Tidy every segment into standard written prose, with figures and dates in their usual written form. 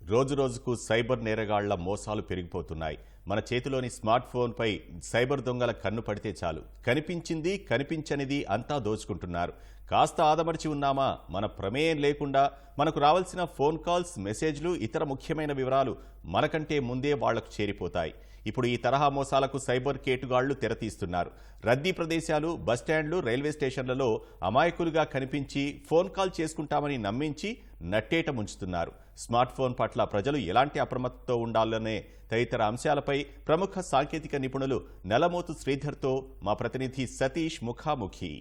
రోజురోజుకు సైబర్ నేరగాళ్ల మోసాలు పెరిగిపోతున్నాయి. మన చేతిలోని స్మార్ట్ ఫోన్పై సైబర్ దొంగల కన్ను పడితే చాలు, కనిపించింది కనిపించనిది అంతా దోచుకుంటున్నారు. కాస్త ఆదమర్చి ఉన్నామా, మన ప్రమేయం లేకుండా మనకు రావాల్సిన ఫోన్ కాల్స్, మెసేజ్లు, ఇతర ముఖ్యమైన వివరాలు మనకంటే ముందే వాళ్లకు చేరిపోతాయి. ఇప్పుడు ఈ తరహా మోసాలకు సైబర్ కేటుగాళ్లు తెరతీస్తున్నారు. రద్దీ ప్రదేశాలు, బస్టాండ్లు, రైల్వే స్టేషన్లలో అమాయకులుగా కనిపించి ఫోన్ కాల్ చేసుకుంటామని నమ్మించి నట్టేట ముంచుతున్నారు. స్మార్ట్ ఫోన్ పట్ల ప్రజలు ఎలాంటి అప్రమత్తతో ఉండాలనే తదితర అంశాలపై ప్రముఖ సాంకేతిక నిపుణులు నలమోతు శ్రీధర్తో మా ప్రతినిధి సతీష్ ముఖాముఖి.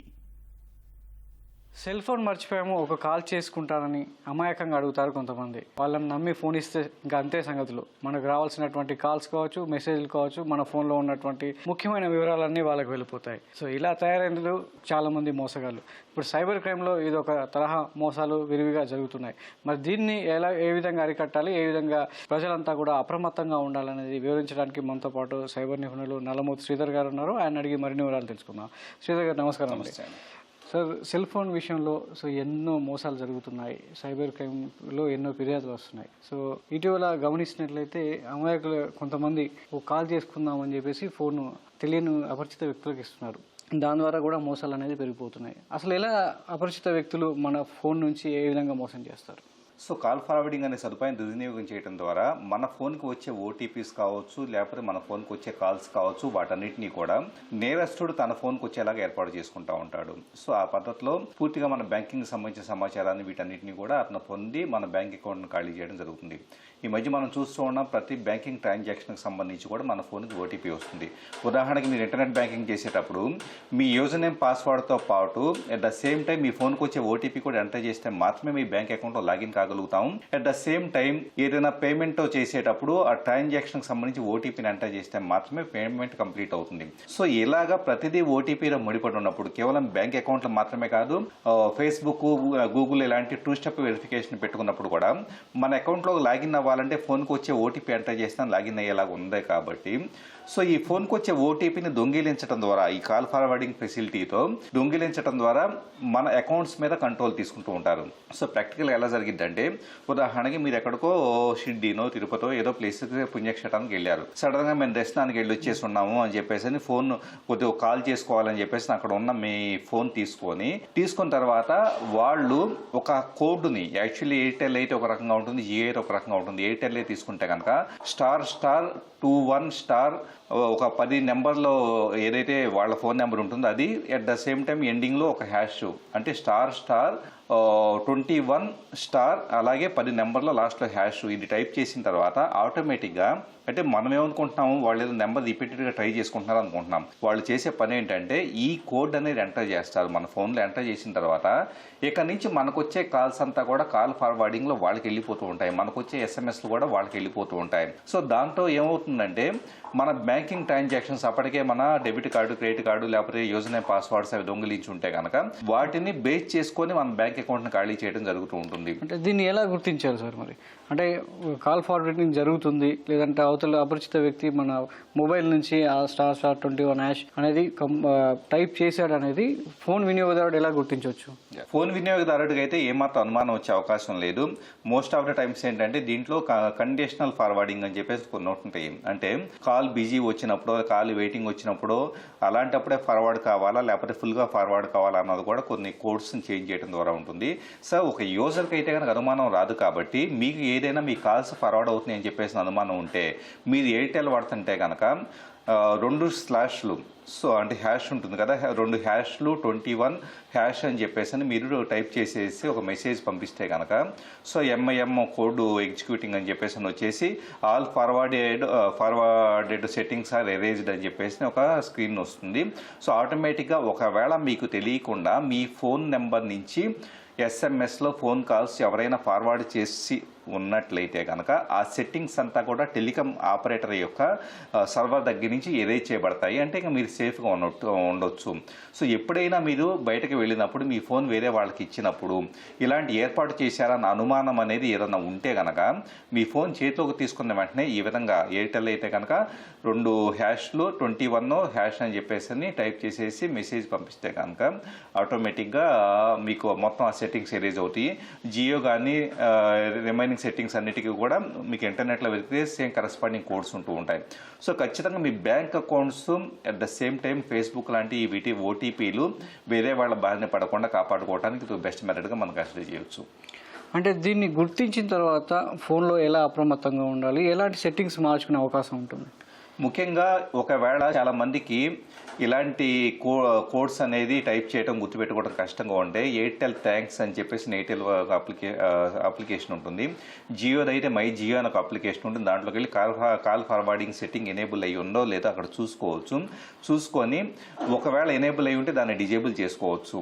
సెల్ ఫోన్ మర్చిపోయాము, ఒక కాల్ చేసుకుంటానని అమాయకంగా అడుగుతారు కొంతమంది. వాళ్ళని నమ్మి ఫోన్ ఇస్తే ఇంకా అంతే సంగతులు. మనకు రావాల్సినటువంటి కాల్స్ కావచ్చు, మెసేజ్లు కావచ్చు, మన ఫోన్లో ఉన్నటువంటి ముఖ్యమైన వివరాలన్నీ వాళ్ళకి వెళ్ళిపోతాయి. సో ఇలా తయారైన చాలా మంది మోసగాళ్ళు. ఇప్పుడు సైబర్ క్రైమ్లో ఇది ఒక తరహా మోసాలు విరివిగా జరుగుతున్నాయి. మరి దీన్ని ఏ విధంగా అరికట్టాలి, ఏ విధంగా ప్రజలంతా కూడా అప్రమత్తంగా ఉండాలనేది వివరించడానికి మనతో పాటు సైబర్ నిపుణులు నల్లమోతు శ్రీధర్ గారు ఉన్నారు. ఆయన అడిగి మరిన్ని వివరాలు తెలుసుకుందాం. శ్రీధర్ గారు నమస్కారం అండి. సార్, సెల్ ఫోన్ విషయంలో ఎన్నో మోసాలు జరుగుతున్నాయి. సైబర్ క్రైమ్లో ఎన్నో ఫిర్యాదులు వస్తున్నాయి. సో ఇటీవల గమనించినట్లయితే అమాయకులు కొంతమంది కాల్ చేసుకుందామని చెప్పేసి ఫోన్ తెలియని అపరిచిత వ్యక్తులకు ఇస్తున్నారు. దాని ద్వారా కూడా మోసాలు అనేది పెరిగిపోతున్నాయి. అసలు ఎలా అపరిచిత వ్యక్తులు మన ఫోన్ నుంచి ఏ విధంగా మోసం చేస్తారు? సో కాల్ ఫార్వర్డింగ్ అనే సదుపాయం దుర్వినియోగం చేయడం ద్వారా మన ఫోన్కి వచ్చే ఓటీపీస్ కావచ్చు, లేకపోతే మన ఫోన్కి వచ్చే కాల్స్ కావచ్చు, వాటన్నిటినీ కూడా నేరస్తుడు తన ఫోన్కి వచ్చేలాగా ఏర్పాటు చేసుకుంటూ ఉంటాడు. సో ఆ పద్ధతిలో పూర్తిగా మన బ్యాంకింగ్ సంబంధించిన సమాచారాన్ని వీటన్నిటిని కూడా అతను పొంది మన బ్యాంక్ అకౌంట్ను ఖాళీ చేయడం జరుగుతుంది. ఈ మధ్య మనం చూస్తూ ఉన్నాం, ప్రతి బ్యాంకింగ్ ట్రాన్సాక్షన్కి సంబంధించి కూడా మన ఫోన్కి ఓటీపీ వస్తుంది. ఉదాహరణకి మీరు ఇంటర్నెట్ బ్యాంకింగ్ చేసేటప్పుడు మీ యూజర్ నేమ్ పాస్వర్డ్తో పాటు అట్ ద సేమ్ టైం మీ ఫోన్కి వచ్చే ఓటీపీ కూడా ఎంటర్ చేస్తే మాత్రమే మీ బ్యాంక్ అకౌంట్లో లాగిన్ కాగలుగుతాం. అట్ ద సేమ్ టైం ఏదైనా పేమెంట్ చేసేటప్పుడు ఆ ట్రాన్సాక్షన్కి సంబంధించి ఓటీపీని ఎంటర్ చేస్తే మాత్రమే పేమెంట్ కంప్లీట్ అవుతుంది. సో ఇలాగా ప్రతిదీ ఓటీపీలో ముడిపడి ఉన్నప్పుడు కేవలం బ్యాంక్ అకౌంట్లో మాత్రమే కాదు, ఫేస్బుక్, గూగుల్ ఇలాంటి టూ స్టెప్ వెరిఫికేషన్ పెట్టుకున్నప్పుడు కూడా మన అకౌంట్లో లాగిన్ అవ్వాలంటే ఫోన్కి వచ్చే ఓటీపీ ఎంటర్ చేస్తాను లాగిన్ అయ్యేలాగా ఉంది. కాబట్టి సో ఈ ఫోన్కి వచ్చే ఓటీపీని దొంగిలించడం ద్వారా, ఈ కాల్ ఫార్వర్డింగ్ ఫెసిలిటీతో దొంగిలించడం ద్వారా మన అకౌంట్స్ మీద కంట్రోల్ తీసుకుంటూ ఉంటారు. సో ప్రాక్టికల్గా ఎలా జరిగిద్దంటే, ఉదాహరణకి మీరు ఎక్కడికో షిర్డీనో, తిరుపతో ఏదో ప్లేస్కి పుణ్యక్షేత్రానికి వెళ్ళారు. సడన్గా మేము దర్శనానికి వెళ్ళి వచ్చేసి ఉన్నాము అని చెప్పేసి ఫోన్ కొద్దిగా కాల్ చేసుకోవాలని చెప్పేసి అక్కడ ఉన్న మీ ఫోన్ తీసుకున్న తర్వాత వాళ్ళు ఒక కోడ్ని, యాక్చువల్లీ ఎయిర్టెల్ అయితే ఒక రకంగా ఉంటుంది, జియో అయితే ఒక రకంగా ఉంటుంది. ఎయిర్టెల్ తీసుకుంటే కనుక ***21* ఒక 10 నెంబర్లో ఏదైతే వాళ్ళ ఫోన్ నెంబర్ ఉంటుందో అది అట్ ద సేమ్ టైం ఎండింగ్లో ఒక హ్యాష్, అంటే ***21* అలాగే 10 నెంబర్లో లాస్ట్లో హ్యాష్, ఇది టైప్ చేసిన తర్వాత ఆటోమేటిక్గా, అంటే మనం ఏమనుకుంటున్నాము, వాళ్ళు ఏదో నెంబర్ రిపీటెడ్గా ట్రై చేసుకుంటున్నారు అనుకుంటున్నాం. వాళ్ళు చేసే పని ఏంటంటే ఈ కోడ్ అనేది ఎంటర్ చేస్తారు. మన ఫోన్లో ఎంటర్ చేసిన తర్వాత ఇక నుంచి మనకు వచ్చే కాల్స్ అంతా కూడా కాల్ ఫార్వర్డింగ్లో వాళ్ళకి వెళ్ళిపోతూ ఉంటాయి. మనకు వచ్చే ఎస్ఎంఎస్లు కూడా వాళ్ళకి వెళ్ళిపోతూ ఉంటాయి. సో దాంతో ఏమవుతుందంటే మన బ్యాంకింగ్ ట్రాన్సాక్షన్స్ అప్పటికే మన డెబిట్ కార్డు, క్రెడిట్ కార్డు, లేకపోతే యూజర్ నేమ్, పాస్వర్డ్స్ అవి దొంగిలించి ఉంటే కనుక వాటిని బేస్ చేసుకొని మన బ్యాంక్ అకౌంట్ని ఖాళీ చేయడం జరుగుతూ ఉంటుంది. అంటే దీన్ని ఎలా గుర్తించాలి సార్? మరి అంటే కాల్ ఫార్వర్డింగ్ జరుగుతుంది, లేదంటే అవతల అపరిచిత వ్యక్తి మన మొబైల్ నుంచి ఆ ***21# అనేది టైప్ చేశాడు అనేది ఫోన్ వినియోగదారుడు ఎలా గుర్తించవచ్చు? ఫోన్ వినియోగదారుడికి అయితే ఏమాత్రం అనుమానం వచ్చే అవకాశం లేదు. మోస్ట్ ఆఫ్ ద టైమ్స్ ఏంటంటే దీంట్లో కండిషనల్ ఫార్వర్డింగ్ అని చెప్పేసి కొన్ని ఉంటాయి. అంటే కాల్ బిజీ వచ్చినప్పుడు, కాల్ వెయిటింగ్ వచ్చినప్పుడు అలాంటప్పుడే ఫార్వర్డ్ కావాలా, లేకపోతే ఫుల్గా ఫార్వర్డ్ కావాలా అన్నది కూడా కొన్ని కోడ్స్ని చేంజ్ చేయడం ద్వారా ఉంటుంది. సో ఒక యూజర్కి అయితే కనుక అనుమానం రాదు. కాబట్టి మీకు ఏదైనా మీ కాల్స్ ఫార్వర్డ్ అవుతున్నాయి అని చెప్పేసి అనుమానం ఉంటే, మీరు ఎయిర్టెల్ వాడుతుంటే కనుక 2 స్లాష్లు, సో అంటే హ్యాష్ ఉంటుంది కదా, 2 హ్యాష్లు 21# అని చెప్పేసి మీరు టైప్ చేసేసి ఒక మెసేజ్ పంపిస్తే కనుక, సో MIM కోడ్ ఎగ్జిక్యూటింగ్ అని చెప్పేసి వచ్చేసి all forwarded settings are erased అని చెప్పేసి ఒక స్క్రీన్ వస్తుంది. సో ఆటోమేటిక్గా ఒకవేళ మీకు తెలియకుండా మీ ఫోన్ నెంబర్ నుంచి ఎస్ఎంఎస్లో ఫోన్ కాల్స్ ఎవరైనా ఫార్వర్డ్ చేసి ఉన్నట్లయితే కనుక ఆ సెట్టింగ్స్ అంతా కూడా టెలికాం ఆపరేటర్ యొక్క సర్వర్ దగ్గర నుంచి ఎరేజ్ చేయబడతాయి. అంటే ఇంకా మీరు సేఫ్గా ఉండొచ్చు. సో ఎప్పుడైనా మీరు బయటకు వెళ్ళినప్పుడు మీ ఫోన్ వేరే వాళ్ళకి ఇచ్చినప్పుడు ఇలాంటి ఏర్పాటు చేశారన్న అనుమానం అనేది ఏదైనా ఉంటే కనుక మీ ఫోన్ చేతిలోకి తీసుకున్న వెంటనే ఈ విధంగా ఎయిర్టెల్ అయితే కనుక 2 హ్యాష్లు 21# అని చెప్పేసి టైప్ చేసేసి మెసేజ్ పంపిస్తే కనుక ఆటోమేటిక్గా మీకు మొత్తం ఆ సెట్టింగ్స్ ఎరేజ్ అవుతాయి. జియో కానీ రిమైనింగ్ కరస్పాండింగ్ సెట్టింగ్స్ అన్నిటికీ కూడా మీకు ఇంటర్నెట్లో వెతికితే సేమ్ కరస్పాండింగ్ కోడ్స్ ఉంటూ ఉంటాయి. సో ఖచ్చితంగా మీ bank accounts at the same time Facebook లాంటి వీటి ఓటీపీలు వేరే వాళ్ళ బారిన పడకుండా కాపాడుకోవడానికి బెస్ట్ మెథడ్గా మనం కన్సిడర్ చేయొచ్చు. అంటే దీన్ని గుర్తించిన తర్వాత ఫోన్లో ఎలా అప్రమత్తంగా ఉండాలి, ఎలాంటి సెట్టింగ్స్ మార్చుకునే అవకాశం ఉంటుంది? ముఖ్యంగా ఒకవేళ చాలా మందికి ఇలాంటి కోడ్స్ అనేది టైప్ చేయడం గుర్తుపెట్టుకోవడం కష్టంగా ఉంటే ఎయిర్టెల్ థ్యాంక్స్ అని చెప్పేసి ఎయిర్టెల్ అప్లికేషన్ ఉంటుంది. జియోది అయితే మై జియో అని ఒక అప్లికేషన్ ఉంటుంది. దాంట్లోకి వెళ్ళి కాల్ ఫార్వర్డింగ్ సెట్టింగ్ ఎనేబుల్ అయ్యి ఉందో లేదో అక్కడ చూసుకొని ఒకవేళ ఎనేబుల్ అయ్యి ఉంటే దాన్ని డిజేబుల్ చేసుకోవచ్చు.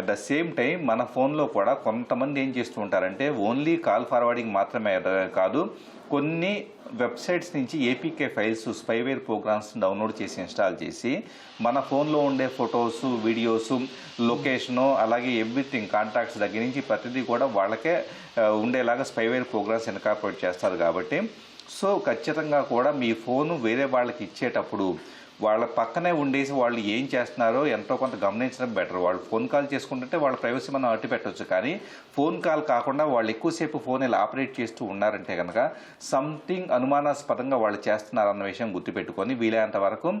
అట్ ద సేమ్ టైం మన ఫోన్లో కూడా కొంతమంది ఏం చేస్తూ ఉంటారంటే ఓన్లీ కాల్ ఫార్వర్డింగ్ మాత్రమే కాదు, కొన్ని వెబ్సైట్స్ నుంచి APK files spyware programs download చేసి ఇన్స్టాల్ చేసి మన ఫోన్లో ఉండే ఫొటోస్, వీడియోస్, లొకేషను, అలాగే ఎవ్రీథింగ్ కాంటాక్ట్స్ దగ్గర నుంచి ప్రతిదీ కూడా వాళ్ళకే ఉండేలాగా స్పైవేర్ ప్రోగ్రామ్స్ ఇన్కార్పొరేట్ చేస్తారు. కాబట్టి సో ఖచ్చితంగా కూడా మీ ఫోను వేరే వాళ్ళకి ఇచ్చేటప్పుడు వాళ్ళ పక్కనే ఉండేసి వాళ్ళు ఏం చేస్తున్నారో ఎంతో కొంత గమనించడం బెటర్. వాళ్ళు ఫోన్ కాల్ చేసుకుంటుంటే వాళ్ళ ప్రైవసీ మనం అట్టి పెట్టవచ్చు, కానీ ఫోన్ కాల్ కాకుండా వాళ్ళు ఎక్కువసేపు ఫోన్ ఇలా ఆపరేట్ చేస్తూ ఉన్నారంటే కనుక సంథింగ్ అనుమానాస్పదంగా వాళ్ళు చేస్తున్నారన్న విషయం గుర్తుపెట్టుకొని వీలైనంత వరకు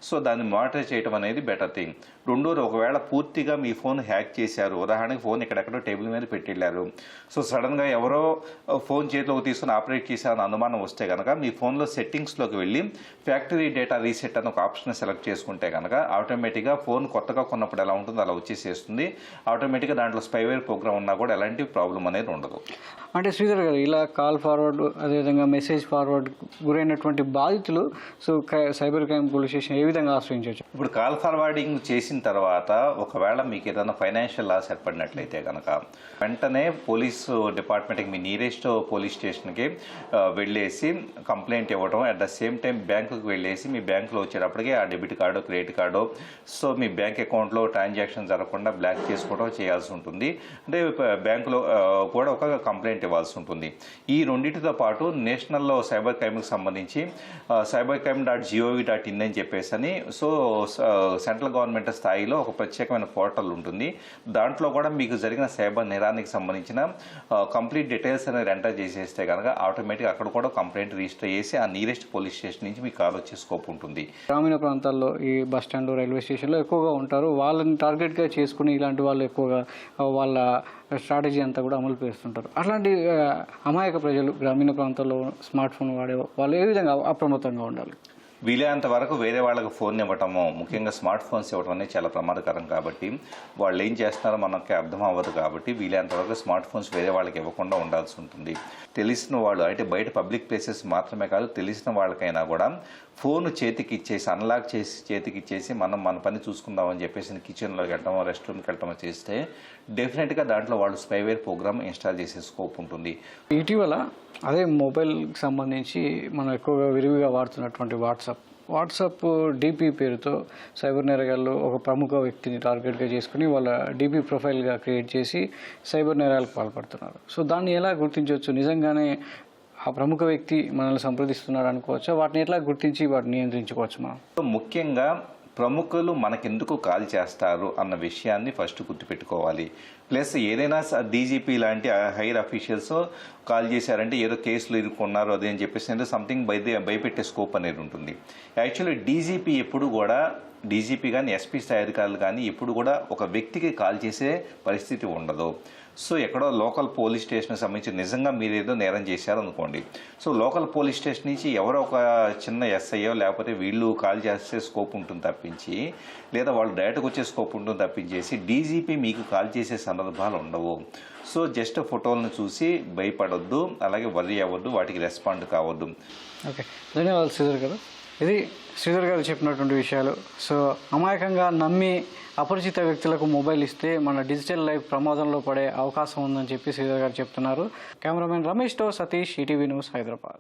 సో దాన్ని మానిటర్ చేయడం అనేది బెటర్ థింగ్. రెండోది, ఒకవేళ పూర్తిగా మీ ఫోన్ హ్యాక్ చేశారు, ఉదాహరణకి ఫోన్ ఎక్కడెక్కడో టేబుల్ మీద పెట్టిళ్ళారు, సో సడన్గా ఎవరో ఫోన్ చేతిలోకి తీసుకుని ఆపరేట్ చేశారని అనుమానం వస్తే కనుక మీ ఫోన్లో సెట్టింగ్స్లోకి వెళ్ళి ఫ్యాక్టరీ డేటా రీసెట్ అని ఒక ఆప్షన్ సెలెక్ట్ చేసుకుంటే కనుక ఆటోమేటిక్గా ఫోన్ కొత్తగా కొన్నప్పుడు ఎలా ఉంటుందో అలా వచ్చేసేస్తుంది. ఆటోమేటిక్గా దాంట్లో స్పైవేర్ ప్రోగ్రామ్ ఉన్నా కూడా ఎలాంటి ప్రాబ్లం అనేది ఉండదు. అంటే శ్రీధర్ గారు, ఇలా కాల్ ఫార్వర్డ్ అదేవిధంగా మెసేజ్ ఫార్వర్డ్ గురైనటువంటి బాధితులు so cyber crime police station ఏ విధంగా ఆశ్రయించవచ్చు? ఇప్పుడు కాల్ ఫార్వర్డింగ్ చేసిన తర్వాత ఒకవేళ మీకు ఏదైనా ఫైనాన్షియల్ లాస్ ఏర్పడినట్లయితే కనుక వెంటనే పోలీసు డిపార్ట్మెంట్కి మీ నియరెస్ట్ పోలీస్ స్టేషన్కి వెళ్ళేసి కంప్లైంట్ ఇవ్వడం, అట్ ద సేమ్ టైం బ్యాంకుకి వెళ్ళేసి మీ బ్యాంకులో వచ్చేటప్పటికి ఆ debit card, credit card so మీ బ్యాంక్ అకౌంట్లో ట్రాన్సాక్షన్ జరగకుండా బ్లాక్ చేసుకోవడం చేయాల్సి ఉంటుంది. అంటే బ్యాంకులో కూడా ఒక కంప్లైంట్ ఇవ్వాల్సి ఉంటుంది. ఈ రెండింటితో పాటు నేషనల్లో సైబర్ క్రైమ్కి సంబంధించి cybercrime.gov.in అని చెప్పేసి అని సో సెంట్రల్ గవర్నమెంట్ స్థాయిలో ఒక ప్రత్యేకమైన పోర్టల్ ఉంటుంది. దాంట్లో కూడా మీకు జరిగిన సైబర్ నేరానికి సంబంధించిన కంప్లీట్ డీటెయిల్స్ అనేది ఎంటర్ చేసేస్తే కనుక ఆటోమేటిక్గా అక్కడ కూడా కంప్లైంట్ రిజిస్టర్ చేసి ఆ నియరెస్ట్ పోలీస్ స్టేషన్ నుంచి మీకు కాల్ వచ్చే స్కోప్ ఉంటుంది. గ్రామీణ ప్రాంతాల్లో ఈ బస్ స్టాండ్, రైల్వే స్టేషన్లో ఎక్కువగా ఉంటారు. వాళ్ళని టార్గెట్గా చేసుకుని ఇలాంటి వాళ్ళు ఎక్కువగా వాళ్ళ స్ట్రాటజీ అంతా కూడా అమలు చేస్తుంటారు. అట్లాంటి అమాయక ప్రజలు గ్రామీణ ప్రాంతాల్లో స్మార్ట్ ఫోన్ వాడే వాళ్ళు ఏ విధంగా అప్రమత్తంగా ఉండాలి? వీలైనంత వరకు వేరే వాళ్ళకి ఫోన్ ఇవ్వటము, ముఖ్యంగా స్మార్ట్ ఫోన్స్ ఇవ్వడం అనేది చాలా ప్రమాదకరం. కాబట్టి వాళ్ళు ఏం చేస్తున్నారో మనకి అర్థం అవ్వదు. కాబట్టి వీలైనంత వరకు స్మార్ట్ ఫోన్స్ వేరే వాళ్ళకి ఇవ్వకుండా ఉండాల్సి ఉంటుంది. తెలిసిన వాళ్ళు అంటే బయట పబ్లిక్ ప్లేసెస్ మాత్రమే కాదు, తెలిసిన వాళ్ళకైనా కూడా ఫోన్ చేతికి ఇచ్చేసి అన్లాక్ చేసి చేతికి ఇచ్చేసి మనం మన పని చూసుకుందామని చెప్పేసి కిచెన్లోకి వెళ్ళటమో రెస్ట్ రూమ్కి వెళ్ళటమో చేస్తే డెఫినెట్గా దాంట్లో వాళ్ళు స్పైవేర్ ప్రోగ్రామ్ ఇన్స్టాల్ చేసే స్కోప్ ఉంటుంది. ఇటీవల అదే మొబైల్కి సంబంధించి మనం ఎక్కువగా విరివిగా వాడుతున్నటువంటి వాట్సాప్ డీపీ పేరుతో సైబర్ నేరగాళ్ళు ఒక ప్రముఖ వ్యక్తిని టార్గెట్గా చేసుకుని వాళ్ళ డీపీ ప్రొఫైల్గా క్రియేట్ చేసి సైబర్ నేరాలకు పాల్పడుతున్నారు. సో దాన్ని ఎలా గుర్తించవచ్చు? నిజంగానే ఆ ప్రముఖ వ్యక్తి మనల్ని సంప్రదిస్తున్నారు అనుకోవచ్చా? వాటిని ఎట్లా గుర్తించి వాటిని నియంత్రించుకోవచ్చు మనం? ముఖ్యంగా ప్రముఖులు మనకెందుకు కాల్ చేస్తారు అన్న విషయాన్ని ఫస్ట్ గుర్తుపెట్టుకోవాలి. ప్లస్ ఏదైనా డీజీపీ లాంటి హైయర్ అఫీషియల్స్ కాల్ చేశారంటే ఏదో కేసులు ఇరుక్కున్నారు అదే అని చెప్పేసి సంథింగ్ భయపెట్టే స్కోప్ అనేది ఉంటుంది. యాక్చువల్లీ డీజీపీ ఎప్పుడు కూడా డీజీపీ కానీ ఎస్పీ స్థాయి అధికారులు కానీ ఎప్పుడు కూడా ఒక వ్యక్తికి కాల్ చేసే పరిస్థితి ఉండదు. సో ఎక్కడో లోకల్ పోలీస్ స్టేషన్కి సంబంధించి నిజంగా మీరు ఏదో నేరం చేశారనుకోండి, సో లోకల్ పోలీస్ స్టేషన్ నుంచి ఎవరో ఒక చిన్న ఎస్ఐయో లేకపోతే వీళ్ళు కాల్ చేసే స్కోప్ ఉంటుంది తప్పించి, లేదా వాళ్ళు డైరెక్ట్గా వచ్చే స్కోప్ ఉంటుంది తప్పించేసి డీజీపీ మీకు కాల్ చేసే సందర్భాలు ఉండవు. సో జస్ట్ ఫోటోలను చూసి భయపడొద్దు, అలాగే వర్రీ అవ్వద్దు, వాటికి రెస్పాండ్ కావద్దు. ఓకే, ధన్యవాదాలు శ్రీధర్ గారు. ఇది శ్రీధర్ గారు చెప్పినటువంటి విషయాలు. సో అమాయకంగా నమ్మి అపరిచిత వ్యక్తులకు మొబైల్ ఇస్తే మన డిజిటల్ లైఫ్ ప్రమాదంలో పడే అవకాశం ఉందని చెప్పి శ్రీధర్ గారు చెప్తున్నారు. కెమెరామెన్ రమేష్తో సతీష్, ఈటీవీ న్యూస్, హైదరాబాద్.